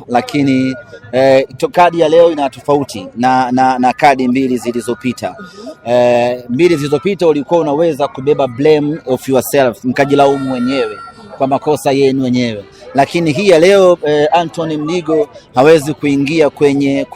Lakini kadi ya leo ina tofauti na kadi mbili zilizopita. Mbili zilizopita ulikuwa unaweza kubeba blame of yourself, mkajilaumu wenyewe kwa makosa yenu wenyewe, lakini hii ya leo Anthony Mligo hawezi kuingia kwenye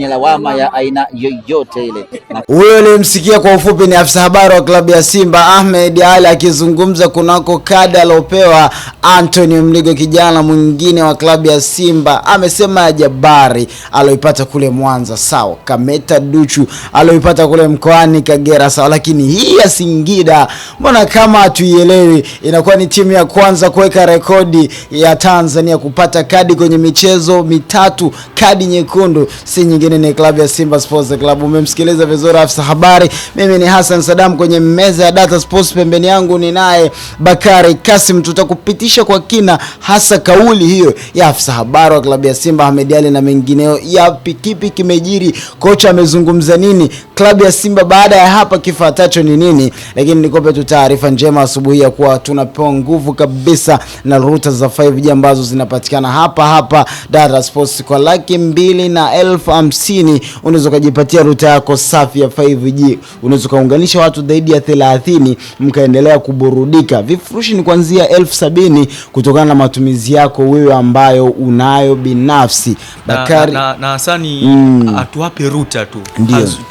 lawama ya aina yoyote ile. Huyo alimsikia kwa ufupi ni afisa habari wa klabu ya Simba Ahmed Ali akizungumza kunako kadi alopewa Anthony Mligo, kijana mwingine wa klabu ya Simba. Amesema ya Jabari aloipata kule Mwanza sawa, Kameta Duchu aloipata kule mkoani Kagera sawa, lakini hii ya Singida mbona kama hatuielewi? Inakuwa ni timu ya kwanza kuweka rekodi ya Tanzania kupata kadi kwenye michezo mitatu, kadi nyekundu, si nyingine ni klabu ya Simba Sports Club. Umemsikiliza vizuri afisa habari. Mimi ni Hassan Saddam, kwenye meza ya Data Sports pembeni yangu ni naye Bakari Kasim. Tutakupitisha kwa kina hasa kauli hiyo ya afisa habari wa klabu ya Simba Ahmed Ali na mengineo. Yapi kipi kimejiri, kocha amezungumza nini, klabu ya Simba baada ya hapa kifuatacho ni nini? Lakini nikope tu taarifa njema asubuhi ya kuwa tunapewa nguvu kabisa na router za 5G ambazo zinapatikana hapa Data Sports kwa 250,000 unaweza kujipatia router yako safi ya 5G. Unaweza kaunganisha watu zaidi ya 30 mkaendelea kuburudika. Vifurushi ni kuanzia 70,000 kutokana na matumizi yako wewe ambayo unayo binafsi. Bakari na Hasani atuwape router tu.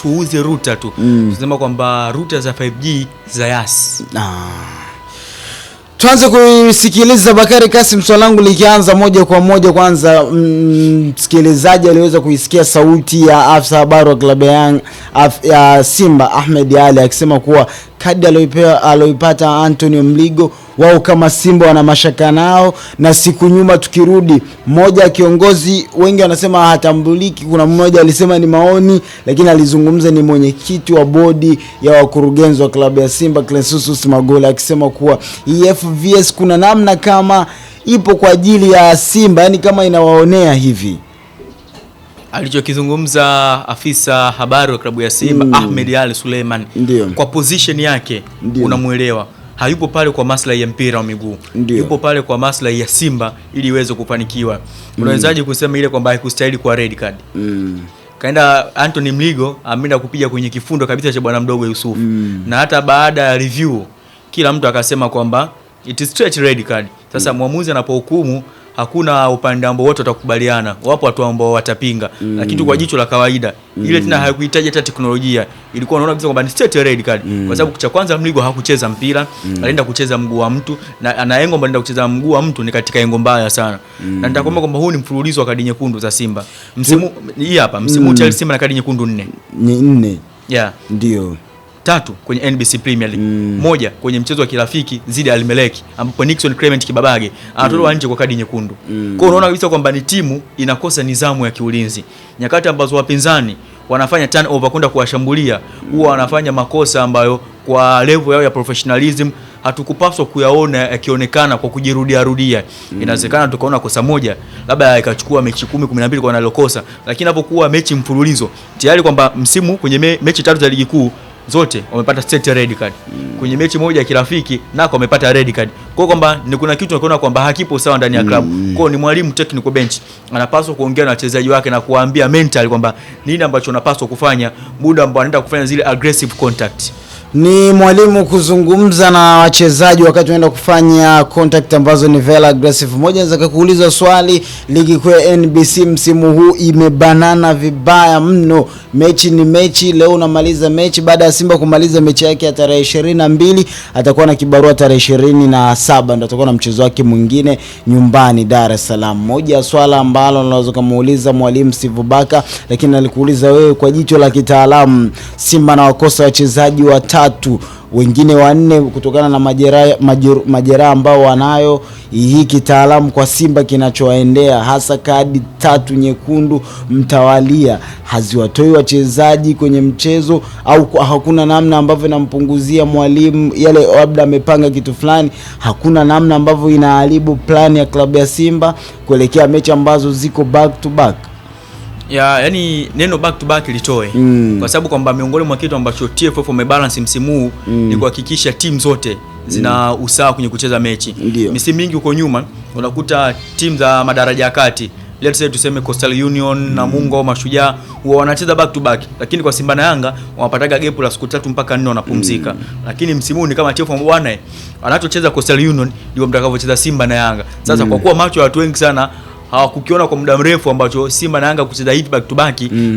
Tuuze router tu. Tunasema kwamba router za 5G za Yas. Tuanze kusikiliza Bakari Kasim, swali langu likianza moja kwa moja. Kwanza msikilizaji aliweza kuisikia sauti ya afisa habari wa klabu ya Simba Ahmed Ali akisema kuwa kadi aloipata Anthony Mligo wao kama Simba wana mashaka nao, na siku nyuma tukirudi mmoja kiongozi wengi wanasema hatambuliki, kuna mmoja alisema ni maoni, lakini alizungumza ni mwenyekiti wa bodi ya wakurugenzi wa klabu ya Simba Clesus Magola akisema kuwa FVS kuna namna kama ipo kwa ajili ya Simba, yani kama inawaonea hivi. Alichokizungumza afisa habari wa klabu ya Simba Ahmed Ali Suleiman, kwa position yake unamuelewa, hayupo pale kwa maslahi ya mpira wa miguu, yupo pale kwa maslahi ya Simba ili iweze kufanikiwa. Unawezaje kusema ile kwamba haikustahili kwa red card? Kaenda Anthony Mligo ameenda kupiga kwenye kifundo kabisa cha bwana mdogo Yusuf. Na hata baada ya review kila mtu akasema kwamba it is straight red card. Sasa muamuzi anapohukumu hakuna upande ambao wote watakubaliana, wapo watu ambao watapinga, lakini kwa jicho la kawaida ile tena haikuhitaji hata teknolojia, ilikuwa unaona kabisa kwamba ni straight red card, kwa sababu cha kwanza Mligo hakucheza mpira, alienda kucheza mguu wa mtu, na anaengo anaenda kucheza mguu wa mtu ni katika engo mbaya sana. Na nitakwambia kwamba huu ni mfululizo wa kadi nyekundu za Simba msimu hii hapa, msimu cha Simba na kadi nyekundu 4. Yeah, ndio 3 kwenye NBC Premier League, 1 kwenye mchezo wa kirafiki dhidi ya Al-Merrikh ambapo Nixon Clement Kibabage anatolewa nje kwa kadi nyekundu. Kwa unaona kabisa kwamba ni timu inakosa nidhamu ya kiulinzi. Nyakati ambazo wapinzani wanafanya turnover kwenda kuwashambulia, huwa wanafanya makosa ambayo kwa level yao ya professionalism hatukupaswa kuyaona yakionekana kwa kujirudia. Inawezekana tukaona kosa moja labda ikachukua mechi 10-12 kwa analokosa, lakini hapokuwa mechi mfululizo tayari kwamba msimu kwenye mechi 3 za ligi kuu zote wamepata straight red card. Kwenye mechi moja ya kirafiki nako wamepata red card. Kwa kwamba ni kuna kitu tunakiona kwamba hakipo sawa ndani ya klabu. Kwa ni mwalimu technical bench anapaswa kuongea na wachezaji wake na kuwaambia mental kwamba nini ambacho unapaswa kufanya muda ambao anaenda kufanya zile aggressive contact. Ni mwalimu kuzungumza na wachezaji wakati wanaenda kufanya contact ambazo ni very aggressive. Mmoja anaweza kukuuliza swali, ligi kuu ya NBC msimu huu imebanana vibaya mno. Mechi ni mechi, leo unamaliza mechi, baada ya Simba kumaliza mechi yake ya tarehe 22 atakuwa na kibarua tarehe 27 ndio atakuwa na mchezo wake mwingine nyumbani Dar es Salaam. Moja ya swala ambalo unaweza kumuuliza mwalimu Steve Baka, lakini alikuuliza wewe kwa jicho la kitaalamu, Simba na wakosa wachezaji wa 3, wengine 4 kutokana na majeraha ambao wanayo. Hii kitaalamu kwa Simba kinachowaendea hasa kadi 3 nyekundu mtawalia haziwatoi wachezaji kwenye mchezo, au hakuna namna ambavyo inampunguzia mwalimu yale labda amepanga kitu fulani, hakuna namna ambavyo inaharibu plan ya klabu ya Simba kuelekea mechi ambazo ziko back to back. Yani neno back to back litoe kwa sababu kwamba miongoni mwa kitu ambacho TFF wamebalance msimu huu ni kuhakikisha timu zote zina usawa kwenye kucheza mechi. Misimu mingi huko nyuma unakuta timu za madaraja ya kati, let's say tuseme Coastal Union, Namungo, Mashujaa wanacheza back to back, lakini kwa Simba na Yanga wanapataga gap la siku 3 mpaka 4 wanapumzika. Lakini msimu ni kama TFF bwana anachocheza Coastal Union ndio mtakavyocheza Simba na Yanga. Sasa kwa kuwa macho ya watu wengi sana hawakukiona kwa muda mrefu ambacho Simba na Yanga kucheza hivi back to back,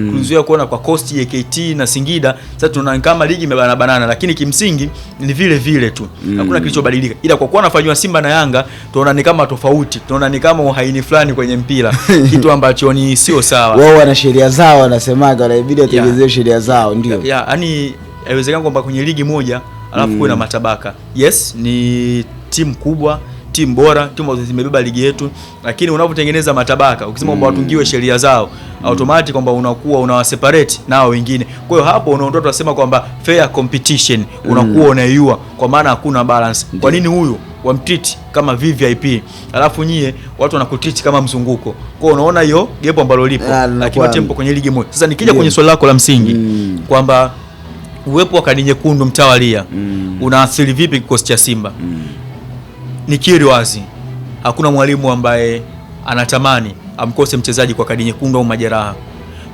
kulizoea kuona kwa Coast, JKT na Singida. Sasa tunaona kama ligi imebana banana, lakini kimsingi ni vile vile tu. Hakuna kilichobadilika. Ila kwa kuwa anafanywa Simba na Yanga, tunaona ni kama tofauti. Tunaona ni kama uhaini fulani kwenye mpira. Kitu ambacho ni sio sawa. Wao wana sheria zao, wanasemaga wanabidi watekeleze sheria zao, ndio. Yaani haiwezekani kwamba kwenye ligi moja alafu kuna matabaka. Yes, ni timu kubwa, timu bora, timu ambazo zimebeba ligi yetu, lakini unapotengeneza matabaka, ukisema kwamba watungiwe sheria zao, automatic kwamba unakuwa unawaseparate nao wengine. Kwa hiyo hapo unaondoa, tunasema kwamba fair competition, unakuwa unaiua kwa maana hakuna balance. Kwa nini huyu wamtreat kama VVIP alafu nyie watu wanakutreat kama mzunguko? Kwa hiyo unaona hiyo gap ambalo lipo, lakini tempo kwenye ligi moja. Sasa nikija kwenye swali lako la msingi kwamba uwepo wa kadi nyekundu mtawalia unaathiri vipi kikosi cha Simba? Nikiri wazi, hakuna mwalimu ambaye anatamani amkose mchezaji kwa kadi nyekundu au majeraha.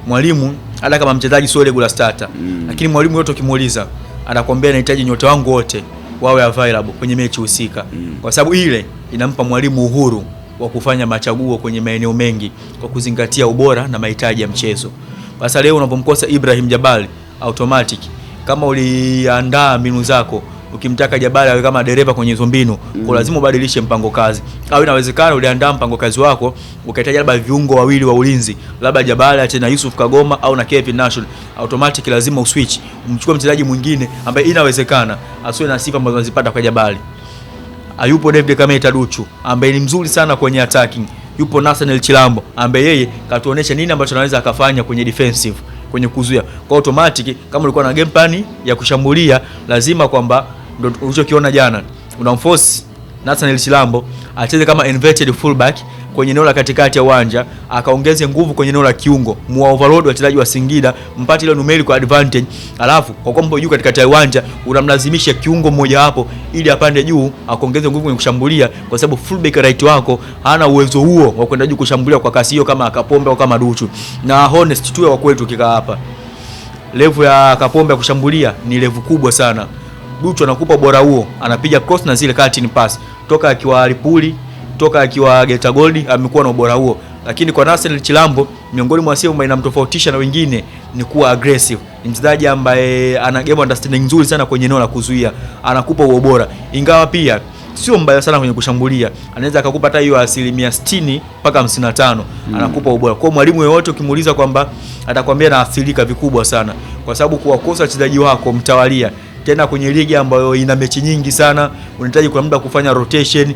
Mwalimu hata kama mchezaji sio regular starter, lakini mwalimu yote ukimuuliza anakuambia nahitaji nyota wangu wote wawe available kwenye mechi husika, kwa sababu ile inampa mwalimu uhuru wa kufanya machaguo kwenye maeneo mengi kwa kuzingatia ubora na mahitaji ya mchezo. Sasa leo unapomkosa Ibrahim Jabal, automatic kama uliandaa mbinu zako ukimtaka Jabali awe kama dereva kwenye hizo mbinu, kwa lazima ubadilishe mpango kazi. Au inawezekana uliandaa mpango kazi wako ukahitaji labda viungo wawili wa ulinzi, labda Jabali ache na Yusuf Kagoma au na Kevin Nation, automatic lazima uswitch, umchukue mchezaji mwingine ambaye inawezekana asiwe na sifa ambazo anazipata kwa Jabali. Ayupo David Kameta Duchu ambaye ni mzuri sana kwenye attacking, yupo Nathaniel Chilambo ambaye yeye katuonesha nini ambacho anaweza akafanya kwenye defensive, kwenye kuzuia. Kwa automatic kama ulikuwa na game plan ya kushambulia, lazima kwamba ndio ulichokiona jana, unamforce Nathaniel Chilambo acheze kama inverted fullback kwenye eneo la katikati ya uwanja, akaongeze nguvu kwenye eneo la kiungo, muwa overload wachezaji wa Singida, mpate ile numerical advantage. Alafu kwa kombo juu katikati ya uwanja unamlazimisha kiungo mmoja hapo ili apande juu akaongeze nguvu kwenye kushambulia, kwa sababu fullback right wako hana uwezo huo wa kwenda juu kushambulia kwa kasi hiyo kama Kapombe au kama Duchu. Na honest tu wa kwetu tukikaa hapa, level ya Kapombe kushambulia ni level kubwa sana. Duchu anakupa bora huo, anapiga cross na zile cutting pass toka akiwa Lipuli, toka akiwa Geita Gold, amekuwa na ubora huo. Lakini kwa Nathaniel Chilambo, miongoni mwa sehemu inamtofautisha na wengine ni kuwa aggressive. Ni mchezaji ambaye ana game understanding nzuri sana kwenye eneo la kuzuia, anakupa huo bora. Ingawa pia sio mbaya sana kwenye kushambulia, anaweza akakupa hata hiyo 60% mpaka 55, anakupa ubora. Kwa mwalimu yeyote ukimuuliza kwamba atakwambia naathirika vikubwa sana, kwa sababu kuwakosa wachezaji wako mtawalia tena kwenye ligi ambayo ina mechi nyingi sana, unahitaji kwa muda kufanya rotation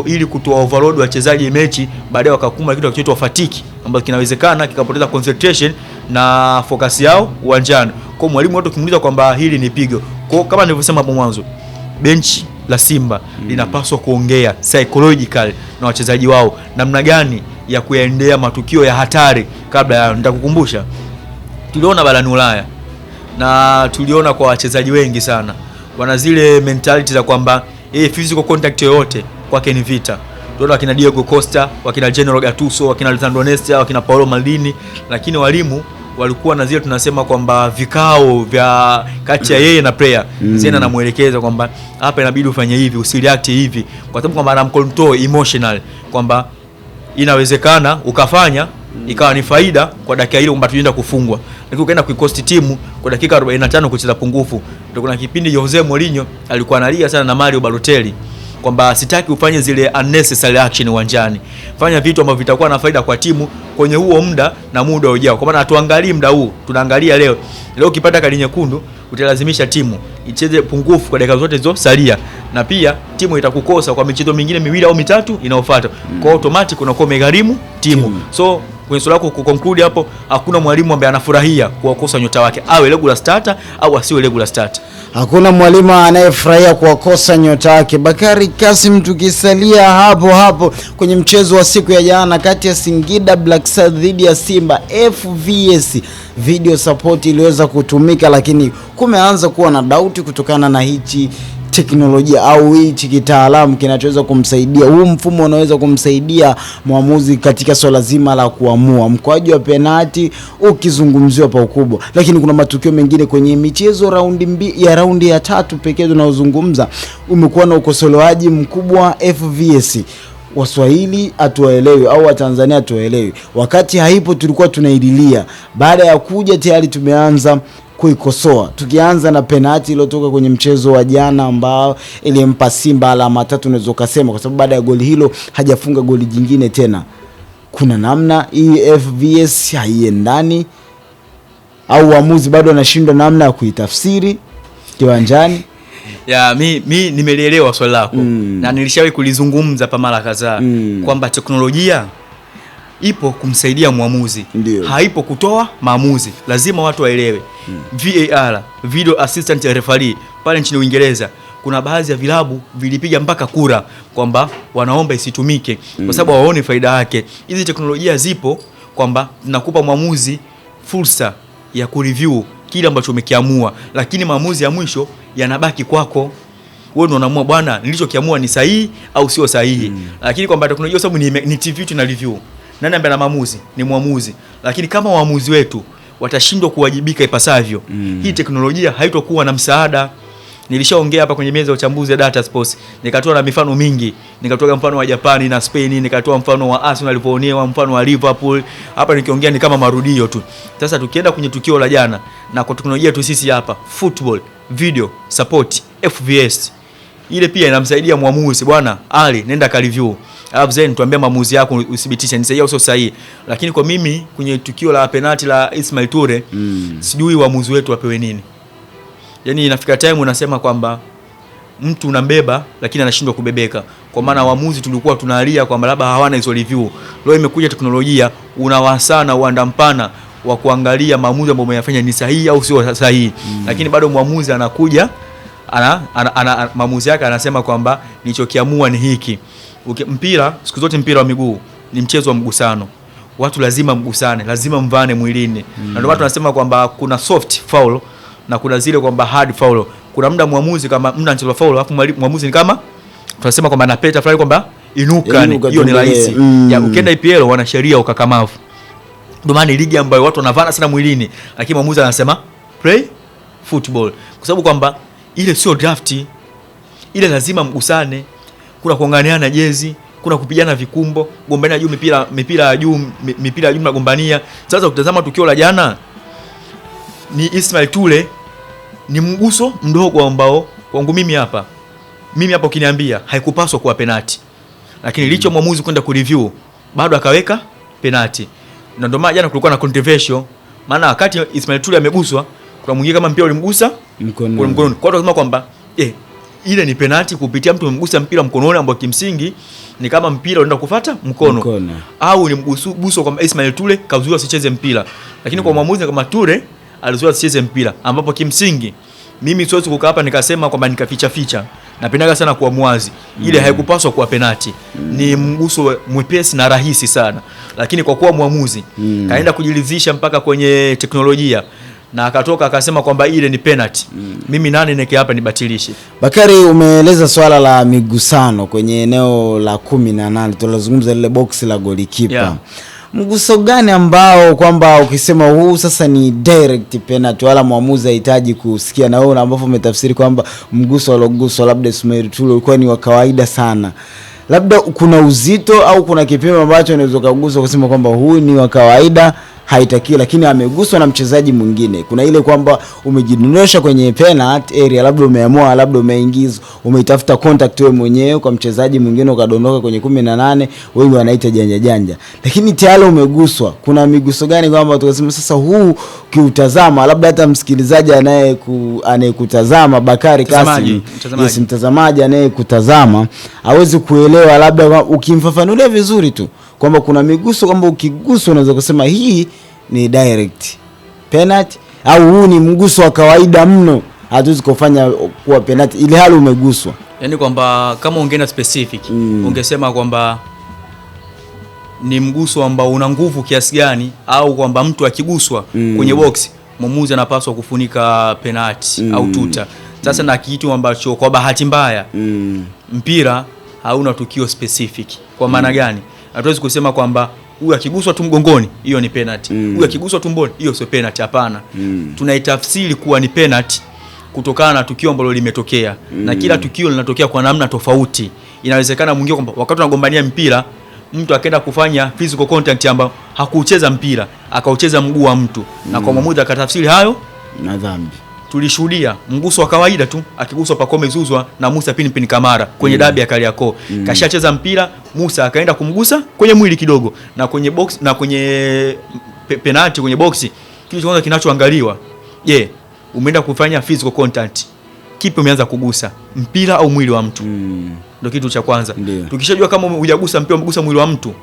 ili kutoa overload wachezaji mechi, baadaye wakakuma kitu kinachoitwa fatigue ambacho kinawezekana kikapoteza concentration na focus yao uwanjani. Kwa mwalimu wote ukimuuliza kwamba hili ni pigo. Kwa kama nilivyosema hapo mwanzo, benchi la Simba linapaswa kuongea psychological na wachezaji wao namna gani ya kuendea matukio ya hatari kabla ya. Nitakukumbusha tuliona barani Ulaya na tuliona kwa wachezaji wengi sana wana zile mentality za kwamba physical contact yoyote kwake ni vita. Tunaona wakina Diego Costa, wakina General Gattuso, wakina Alessandro Nesta, wakina Paolo Maldini, lakini walimu walikuwa na zile tunasema kwamba vikao vya kati ya yeye na player. Zena anamuelekeza kwamba hapa inabidi ufanye hivi, usireact hivi, kwa sababu kwamba anamcontrol emotional kwamba inawezekana ukafanya ikawa ni faida kwa dakika ile kwamba tunaenda kufungwa, lakini ukaenda kuikost timu kwa dakika 45 kucheza pungufu. Ndio kuna kipindi Jose Mourinho alikuwa analia sana na Mario Balotelli kwamba sitaki ufanye zile unnecessary action uwanjani, fanya vitu ambavyo vitakuwa na faida kwa timu kwenye huo muda na muda ujao. Kwa maana hatuangalii muda huu, tunaangalia leo. Leo ukipata kadi nyekundu utalazimisha timu icheze pungufu kwa dakika zote hizo salia, na pia timu itakukosa kwa michezo mingine miwili au mitatu inayofuata. Kwa automatic unakuwa umegharimu timu. So kwenye swali lako kuconclude hapo, hakuna mwalimu ambaye anafurahia kuwakosa nyota wake, awe regular starter au asiwe regular starter. Hakuna mwalimu anayefurahia kuwakosa nyota wake. Bakari Kasim, tukisalia hapo kwenye mchezo wa siku ya jana kati ya Singida Black Stars dhidi ya Simba FVS, video support iliweza kutumika, lakini kumeanza kuwa na doubt kutokana na hichi teknolojia au hichi kitaalamu kinachoweza kumsaidia, huu mfumo unaweza kumsaidia mwamuzi katika swala zima la kuamua mkwaju wa penalti ukizungumziwa pa ukubwa. Lakini kuna matukio mengine kwenye michezo raundi ya 3 pekee tunazungumza, umekuwa na ukosolewaji mkubwa FVS. Waswahili atuwaelewi au Watanzania atuwaelewi. Wakati haipo tulikuwa tunaililia, baada ya kuja tayari tumeanza kuikosoa. Tukianza na penalti iliyotoka kwenye mchezo wa jana ambao ilimpa Simba alama 3, unaweza kusema kwa sababu baada ya goli hilo hajafunga goli jingine tena. Kuna namna hii FVS haiendani au waamuzi bado wanashindwa namna ya kuitafsiri kiwanjani? Ya mi nimelielewa swali lako na nilishawahi kulizungumza pa mara kadhaa kwamba teknolojia ipo kumsaidia muamuzi, haipo kutoa maamuzi. Lazima watu waelewe. VAR, video assistant referee, pale nchini Uingereza kuna baadhi ya vilabu vilipiga mpaka kura kwamba wanaomba isitumike kwa sababu hawaoni faida yake. Hizi teknolojia zipo kwamba tunakupa muamuzi fursa ya kureview kile ambacho umekiamua, lakini maamuzi ya mwisho yanabaki kwako. Wewe ndio unaamua bwana, nilichokiamua ni sahihi au sio sahihi. Lakini kwamba teknolojia sababu ni TV tuna review, nani ambaye ana maamuzi? Ni muamuzi. Lakini kama waamuzi wetu watashindwa kuwajibika ipasavyo, hii teknolojia haitakuwa na msaada. Nilishaongea hapa kwenye meza ya uchambuzi ya Data Sports, nikatoa na mifano mingi, nikatoa mfano wa Japani na Spain, nikatoa mfano wa Arsenal walipoonewa, mfano wa Liverpool. Hapa nikiongea ni kama marudio tu. Sasa tukienda kwenye tukio la jana na kwa teknolojia tu sisi hapa football video support FVS, ile pia inamsaidia muamuzi, bwana Ali nenda ka review, alafu zeni tuambie maamuzi yako uthibitishe ni sahihi au sio sahihi. Lakini kwa mimi kwenye tukio la penalty la Ismail Toure sijui waamuzi wetu wapewe nini. Yaani inafika time unasema kwamba mtu unambeba lakini anashindwa kubebeka. Kwa maana waamuzi tulikuwa tunalia kwamba labda hawana hizo review. Leo imekuja teknolojia, unawasana uanda mpana wa kuangalia maamuzi ambayo umeyafanya ni sahihi au sio sahihi. Lakini bado muamuzi anakuja maamuzi yake anasema kwamba nilichokiamua ni hiki. Mpira siku zote, mpira wa miguu ni mchezo wa mgusano. Watu lazima mgusane, lazima mvane mwilini. Na ndio watu wanasema kwamba kuna soft foul na kuna zile kwamba hard foul. Kuna muda muamuzi kama muda anacheza foul alafu muamuzi ni kama tunasema kwamba anapeta fulani kwamba inuka, hiyo ni rahisi. Ya ukienda IPL wana sheria ukakamavu. Ndio maana ligi ambayo watu wanavana sana mwilini, lakini muamuzi anasema play football. Kwa sababu kwamba ile sio drafti. Ile lazima mgusane. Kuna kuanganiana jezi, kuna kupigana vikumbo, gombania juu mipira ya juu mnagombania. Sasa ukitazama tukio la jana ni Ismail Toure, ni mguso mdogo ambao kwangu mimi hapa ukiniambia haikupaswa kuwa penalty. Lakini licho mwamuzi kwenda kureview bado akaweka penalty. Na ndio maana jana kulikuwa na controversial, maana wakati Ismail Toure ameguswa kuna mwingine kama mpira ulimgusa mkononi. Kwa hiyo tunasema kwamba ile ni penalty kupitia mtu amemgusa mpira mkononi, ambao kimsingi ni kama mpira unaenda kufuata mkono. Au ni mguso kwamba Ismail Toure kazuia asicheze mpira. Lakini kwa mwamuzi kama Toure alizuia asicheze mpira, ambapo kimsingi mimi siwezi kukaa hapa nikasema kwamba nikaficha. Napendaga sana kuwa mwazi. Ile haikupaswa kuwa penalty. Ni mguso mwepesi na rahisi sana. Lakini kwa kuwa mwamuzi kaenda kujiridhisha mpaka kwenye teknolojia na akatoka akasema kwamba ile ni penalty, mimi nani neke hapa nibatilishe? Bakari, umeeleza swala la migusano kwenye eneo la 18, tunazungumza lile box la golikipa. Mguso gani ambao kwamba ukisema huu sasa ni direct penalty wala muamuzi hahitaji kusikia, na wewe ambapo umetafsiri kwamba mguso aloguswa labda Ismail Toure ulikuwa ni wa kawaida sana, labda kuna uzito au kuna kipimo ambacho unaweza kuguswa kusema kwamba huu ni wa kawaida haitakiwi, lakini ameguswa na mchezaji mwingine? Kuna ile kwamba umejidondosha kwenye penalty area, labda umeamua, labda umeingiza, umeitafuta contact wewe mwenyewe kwa mchezaji mwingine ukadondoka kwenye 18, wengi wanaita janja, lakini tayari umeguswa. Kuna miguso gani kwamba tukasema sasa huu kiutazama, labda hata msikilizaji anayekutazama Bakari Kasim, mtazamaji anayekutazama hawezi kuelewa, labda ukimfafanulia vizuri tu kwamba kuna miguso kwamba ukiguswa unaweza kusema hii ni direct penalty au huu ni mguso wa kawaida mno, hatuwezi kufanya kuwa penalty ile hali umeguswa. Yaani kwamba kama ungeenda specific ungesema kwamba ni mguso ambao una nguvu kiasi gani, au kwamba mtu akiguswa kwenye box mwamuzi anapaswa kufunika penalty au tuta. Sasa na kitu ambacho kwa bahati mbaya mpira hauna tukio specific. Kwa maana gani? Hatuwezi kusema kwamba huyu akiguswa tu mgongoni hiyo ni penalty, huyu akiguswa tumboni hiyo sio penalty. Hapana. Tunaitafsiri kuwa ni penalty kutokana na tukio ambalo limetokea. Na kila tukio linatokea kwa namna tofauti. Inawezekana mwingine kwamba wakati unagombania mpira mtu akaenda kufanya physical contact ambayo hakucheza mpira, akaucheza mguu wa mtu na kwa mwamuzi akatafsiri hayo na dhambi. Tulishuhudia mguso wa kawaida tu akiguswa Pacome Zouzoua na Musa Pinpin Kamara kwenye dabi ya Kariakoo. Kashacheza mpira, Musa akaenda kumgusa kwenye mwili kidogo na kwenye box na kwenye penalty kwenye boxi. Kitu cha kwanza kinachoangaliwa, umeenda kufanya physical contact, kipi umeanza kugusa, mpira au mwili wa mtu? Ndio kitu cha kwanza. Tukishajua kama hujagusa mpira, umegusa mwili wa mtu,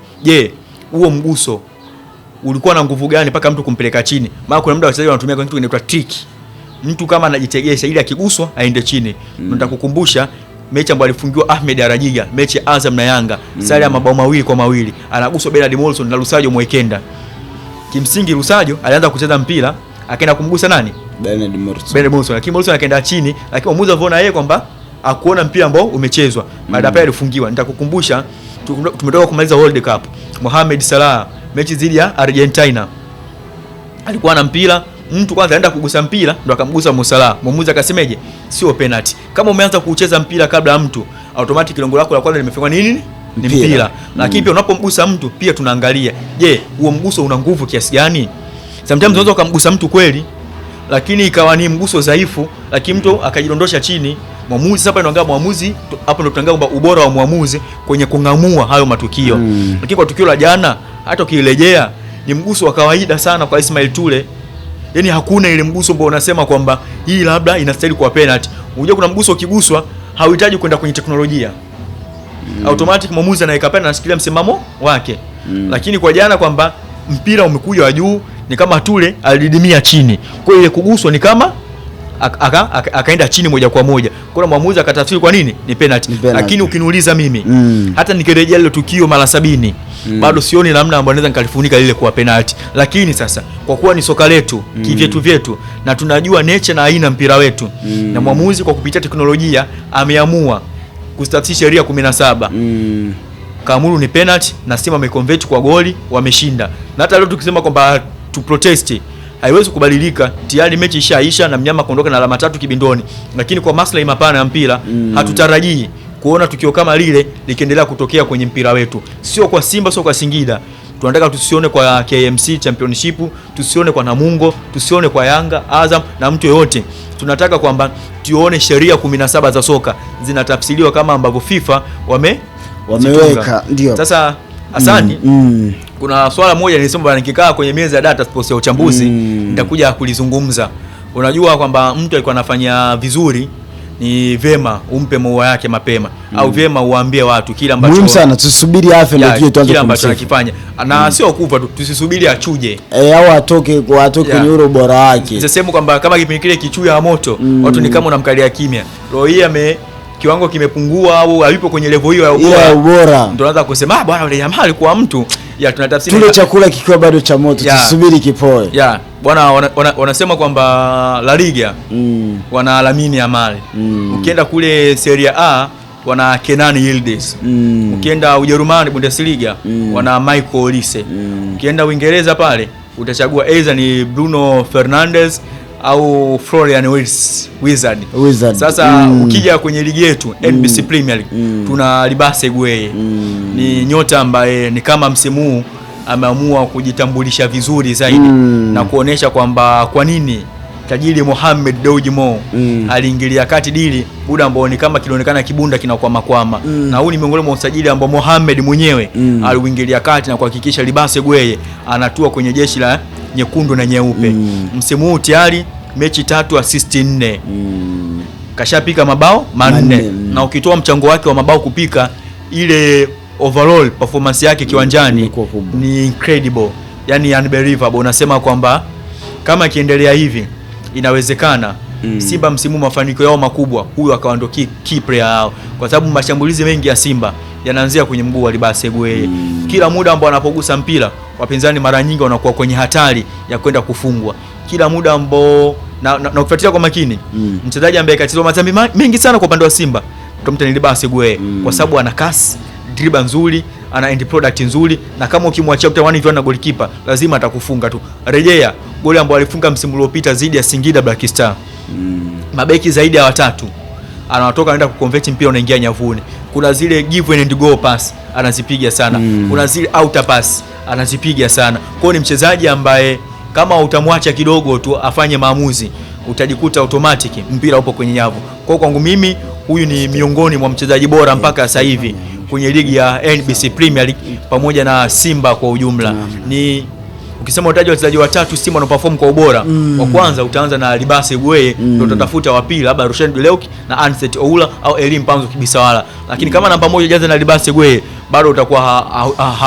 huo mguso ulikuwa na nguvu gani mpaka mtu kumpeleka chini? Maana kuna muda wachezaji wanatumia kitu kinaitwa trick. Mtu kama anajitegesha ili akiguswa aende chini. Nitakukumbusha mechi ambayo alifungiwa Ahmed Arajiga, mechi ya Azam na Yanga, sare ya mabao 2-2. Anaguswa Bernard Morrison na Lusajo Mwekenda. Kimsingi Lusajo alianza kucheza mpira, akaenda kumgusa nani? Bernard Morrison. Lakini Morrison akaenda chini, lakini mwamuzi aliona yeye kwamba akuona mpira ambao umechezwa. Baada ya pale alifungiwa. Nitakukumbusha tumetoka kumaliza World Cup. Mohamed Salah mechi dhidi ya Argentina. Alikuwa na mpira, mtu kwanza anaenda kugusa mpira ndo akamgusa Mo Salah. Mwamuzi akasemeje? Sio penalty. Kama umeanza kucheza mpira kabla ya mtu, automatic lengo lako la kwanza limefanywa nini? Ni mpira. Lakini pia unapomgusa mtu pia tunaangalia, huo mguso una nguvu kiasi gani? Sometimes unaweza kumgusa mtu kweli, lakini ikawa ni mguso dhaifu, lakini mtu akajidondosha chini. Mwamuzi hapa anaangalia mwamuzi, hapo ndo tunaangalia kwamba ubora wa mwamuzi kwenye kungamua hayo matukio. Lakini kwa tukio la jana hata ukirejea ni mguso wa kawaida sana kwa Ismail Tule. Yaani hakuna ile mguso ambao unasema kwamba hii labda inastahili kwa penalty. Unajua kuna mguso ukiguswa hauhitaji kwenda kwenye teknolojia. Automatic mwamuzi anaweka pale na anashikilia msimamo wake. Lakini kwa jana kwamba mpira umekuja wa juu, ni kama Tule alididimia chini. Kwa ile kuguswa ni kama akaenda chini moja kwa moja. Kwa mwamuzi akatafsiri kwa nini ni penalty. Lakini ukiniuliza mimi, hata nikirejea ile tukio mara 70, bado sioni namna ambayo naweza nikalifunika lile kwa penalty. Lakini sasa kwa kuwa ni soka letu, kivyetu na tunajua nature na aina mpira wetu, na mwamuzi kwa kupitia teknolojia ameamua kustafsiri sheria 17. Kaamuru ni penalty na Simba wameconvert kwa goli, wameshinda. Na hata leo tukisema kwamba tu protest haiwezi kubadilika, tayari mechi ishaisha na mnyama kuondoka na alama 3 kibindoni. Lakini kwa maslahi mapana ya mpira, hatutarajii kuona tukio kama lile likiendelea kutokea kwenye mpira wetu. Sio kwa Simba, sio kwa Singida. Tunataka tusione kwa KMC Championship, tusione kwa Namungo, tusione kwa Yanga, Azam na mtu yoyote. Tunataka kwamba tuone sheria 17 za soka zinatafsiriwa kama ambavyo FIFA wameweka. Ndio. Sasa asante. Kuna swala moja nilisema nikikaa kwenye meza ya data sports ya uchambuzi nitakuja kulizungumza. Unajua kwamba mtu alikuwa anafanya vizuri, ni vema umpe maua yake mapema au vema uambie watu kila ambacho muhimu sana. Tusubiri afya ndio tuanze kumsifu kila ambacho anakifanya na sio kufa tu, tusisubiri achuje au atoke kwenye ule ubora wake. Nisema kwamba kama kipindi kile kichuya moto watu ni kama unamkalia kimya. Leo hii kiwango kimepungua au alipo kwenye level hiyo ya ubora, ndio anaanza kusema bwana yule jamaa alikuwa mtu tunatafsiri tule chakula kikiwa bado cha moto, tusubiri kipoe. Bwana wanasema kwamba La Liga wana Lamine Yamal. Ukienda kule Serie A wana Kenan Yildiz. Ukienda Ujerumani Bundesliga wana Michael Olise. Ukienda Uingereza pale utachagua either ni Bruno Fernandes au Florian Wizard. Sasa ukija kwenye ligi yetu NBC Premier League tuna Libase Gueye. Ni nyota ambaye ni kama msimu huu ameamua kujitambulisha vizuri zaidi na kuonesha kwamba kwa nini tajiri Mohamed Dewji Mo aliingilia kati dili muda ambao ni kama kilionekana kibunda kinakwama. Na huu ni miongoni mwa usajili ambao Mohamed mwenyewe aliuingilia kati na kuhakikisha Libase Gueye anatua kwenye jeshi la nyekundu na nyeupe. Msimu huu tayari mechi 3, assist 4. Kashapika mabao 4. Na ukitoa mchango wake wa mabao kupika, ile overall performance yake kiwanjani ni incredible. Yani unbelievable. Unasema kwamba kama kiendelea hivi inawezekana Simba msimu mafanikio yao makubwa huyu akawa ndo key player yao, kwa sababu mashambulizi mengi ya Simba yanaanzia kwenye mguu wa Libase Gueye. Kila muda ambao anapogusa mpira wapinzani mara nyingi wanakuwa kwenye hatari ya kwenda kufungwa. Kila muda ambao na kufuatilia kwa makini mchezaji ambaye kacheza madhambi mengi sana kwa upande wa Simba tutamta ni Libase Gwe kwa sababu ana kasi, dribble nzuri, ana end product nzuri, na kama ukimwachia mtawani hivyo na goalkeeper lazima atakufunga tu. Rejea goli ambao alifunga msimu uliopita zidi ya Singida Black Star. Mabeki zaidi ya 3 anatoka anaenda kuconvert mpira unaingia nyavuni. Kuna zile give and go pass anazipiga sana. Kuna zile outer pass anazipiga sana. Kwa hiyo ni mchezaji ambaye kama utamwacha kidogo tu afanye maamuzi utajikuta automatic mpira upo kwenye nyavu. Kwa hiyo kwangu mimi huyu ni miongoni mwa mchezaji bora mpaka sasa hivi kwenye ligi ya NBC Premier League pamoja na Simba kwa ujumla. Ni ukisema utaje wachezaji watatu Simba wanaperform kwa ubora, wa kwanza utaanza na Libase Gwe, ndio utatafuta wa pili labda Rushen Deleuki na Anset Oula au Elim Panzo Kibisawala. Lakini kama namba moja jaza na Libase Gwe, bado utakuwa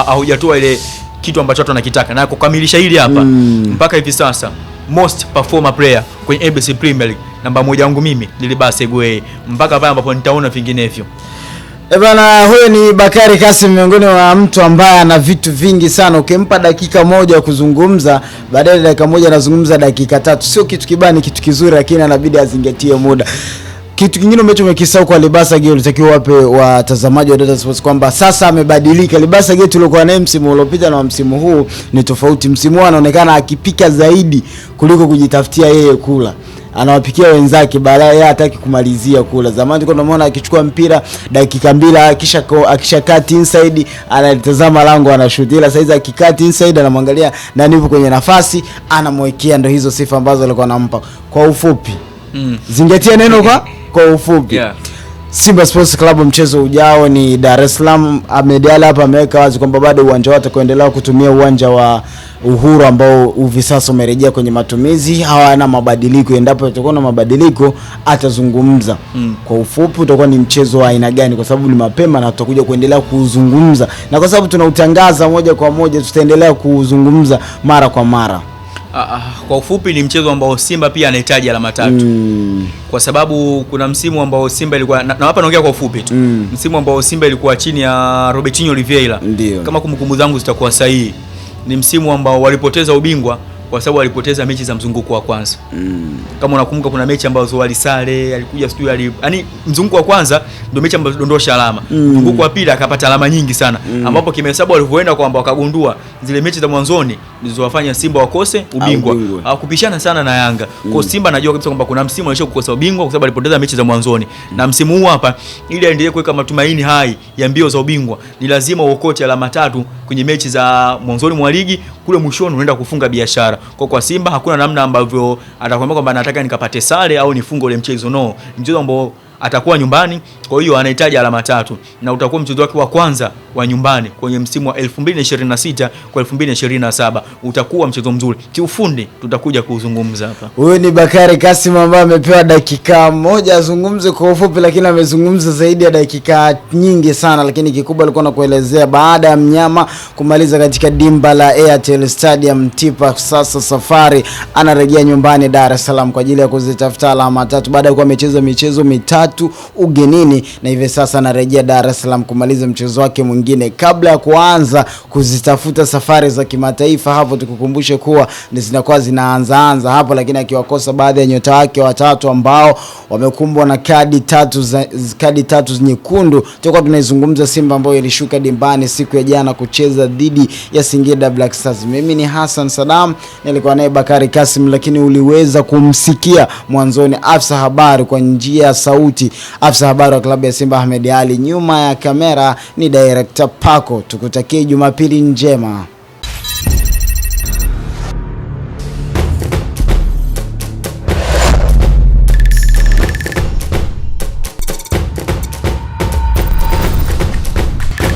haujatoa ile kitu ambacho watu wanakitaka. Na kukamilisha hili hapa mpaka hivi sasa most performer player kwenye NBC Premier League namba moja wangu mimi ni Libase Gwe mpaka pale ambapo nitaona vinginevyo. Bwana, huyo ni Bakari Kasim, miongoni mwa mtu ambaye ana vitu vingi sana. Ukimpa dakika moja kuzungumza, baadaye dakika moja anazungumza dakika 3. Sio kitu kibani, kitu kizuri, lakini anabidi azingatie muda. Kitu kingine ambacho umekisahau kwa Libase Gwe, unatakiwa wape watazamaji wa Data Sports kwamba sasa amebadilika. Libase Gwe tulikuwa naye msimu uliopita na msimu huu ni tofauti. Msimu huu anaonekana akipika zaidi kuliko kujitafutia yeye kula. Anawapikia wenzake baada ya hataki kumalizia kula. Zamani tulikuwa tunamuona akichukua mpira dakika 2 akisha cut inside analitazama lango anashoot. Ila saizi akikat inside anamwangalia nani yupo kwenye nafasi anamwekea. Ndio hizo sifa ambazo alikuwa anampa. Kwa ufupi. Zingatia neno kwa ufupi. Simba Sports Club mchezo ujao ni Dar es Salaam. Ahmed Ally hapa ameweka wazi kwamba bado uwanja wake kuendelea kutumia uwanja wa Uhuru ambao hivi sasa umerejea kwenye matumizi. Hawana mabadiliko, endapo tutakuwa na mabadiliko atazungumza. Kwa ufupi utakuwa ni mchezo wa aina gani, kwa sababu ni mapema na tutakuja kuendelea kuzungumza, na kwa sababu tunautangaza moja kwa moja tutaendelea kuzungumza mara kwa mara. Kwa ufupi ni mchezo ambao Simba pia anahitaji alama 3. Kwa sababu kuna msimu ambao Simba ilikuwa na hapa naongea kwa ufupi tu. Msimu ambao Simba ilikuwa chini ya Robertinho Oliveira. Kama kumbukumbu zangu zitakuwa sahihi. Ni msimu ambao walipoteza ubingwa kwa sababu walipoteza mechi za mzunguko wa kwanza. Kama unakumbuka kuna mechi ambazo walisale, alikuja yani mzunguko wa kwanza ndio mechi ambazo dondosha alama. Mzunguko wa pili akapata alama nyingi sana, ambapo kimehesabu walivyoenda kwamba wakagundua zile mechi za mwanzoni zilizowafanya Simba wakose ubingwa. Hawakupishana sana na Yanga. Kwa Simba anajua kabisa kwamba kuna msimu alisho kukosa ubingwa kwa sababu alipoteza mechi za mwanzoni. Na msimu huu hapa ili aendelee kuweka matumaini hai ya mbio za ubingwa, ni lazima uokote alama 3 kwenye mechi za mwanzoni mwa ligi, kule mwishoni unaenda kufunga biashara. Kwa Simba hakuna namna ambavyo atakwambia kwamba nataka nikapate sare au nifunge ule mchezo. No, mchezo ambao atakuwa nyumbani, kwa hiyo anahitaji alama 3 na utakuwa mchezo wake wa kwanza wa nyumbani kwenye msimu wa 2026 kwa 2027. Utakuwa mchezo mzuri. Kiufundi tutakuja kuzungumza hapa. Huyu ni Bakari Kasim ambaye amepewa dakika moja azungumze kwa ufupi, lakini amezungumza zaidi ya dakika nyingi sana. Lakini kikubwa alikuwa anakuelezea baada ya mnyama kumaliza katika dimba la Airtel Stadium Tipa, sasa safari anarejea nyumbani Dar es Salaam kwa ajili ya kuzitafuta alama 3 baada ya kuwa amecheza michezo mitatu ugenini, na hivi sasa anarejea Dar es Salaam kumaliza mchezo wake mwingine kabla ya kuanza kuzitafuta safari za kimataifa. Hapo tukukumbushe kuwa zinakuwa zinaanza hapo, lakini akiwakosa baadhi ya nyota wake watatu ambao wamekumbwa na kadi tatu nyekundu. Tutakuwa tunaizungumza Simba ambayo ilishuka dimbani siku ya jana kucheza dhidi ya Singida Black Stars. Mimi ni Hassan Saddam, nilikuwa naye Bakari Kasim, lakini uliweza kumsikia mwanzoni afisa habari kwa njia ya sauti, afisa habari wa klabu ya Simba Ahmed Ally. Nyuma ya kamera ni director Paco. Tukutakie Jumapili njema.